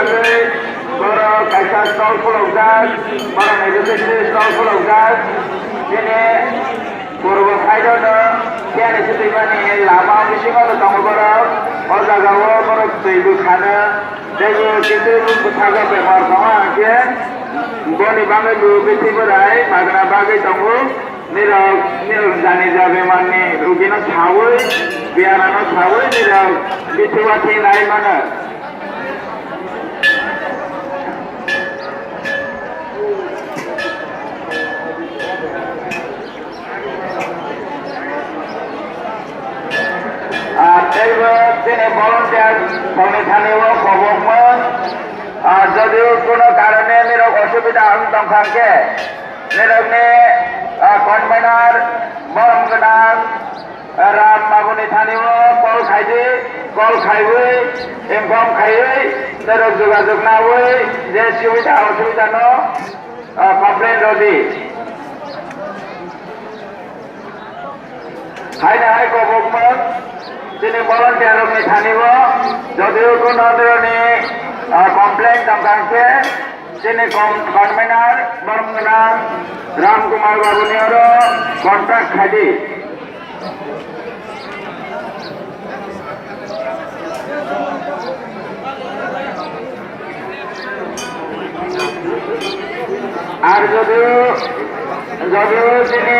bagay para kaisa stall phulokjak para negosation stall phulokjak dini purbo side no kene sitimani lama bisingo tongo borok o jagao borok teibu khana teibu kitu buthaga bemar khama ke boni bagay bu biti borai magna bagay tongo nirok jani jabe manni rugino chawoi biarano chawoi nirok bitiwati nai mana তিনি volunteer সংগঠনের খবর যদিও কোনো কারণে নিরক অসুবিধা দংখানকে নিরকনে convener বরম গোনার Ram বাবুনি থানিও call খাইবই income খাইবই নিরক যোগাযোগ না হই যে সুবিধা অসুবিধা ন কমপ্লেন রদি হাই না হাই খবর তিনি ভলান্টিয়ার থানিব যদিও কোনো ধরনের কমপ্লেন দংখানকে তিনি কনভেনার বরম গোনার রামকুমার বাবুনিয়র কন্ট্রাক্ট খাইদি আর যদিও তিনি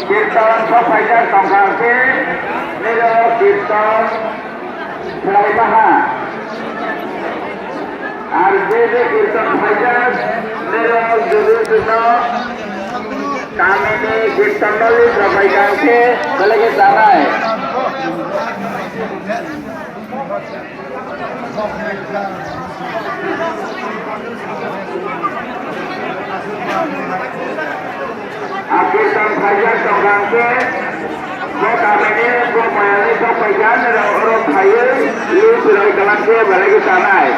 কীর্তন সফাইজার সংখ্যাকে নিজ কীর্তন ফ্লাইবাহা আর যে কীর্তন ফাইজার নিজ যদিও কামিনী কীর্তন সফাইজারকে বেলেগে জানায় Kীর্তন ফাইজার সংগ্রামকে কামিনী মায়ানি সফাইজার খাইয়ে ইউ কালামকে বেলেগে জানায়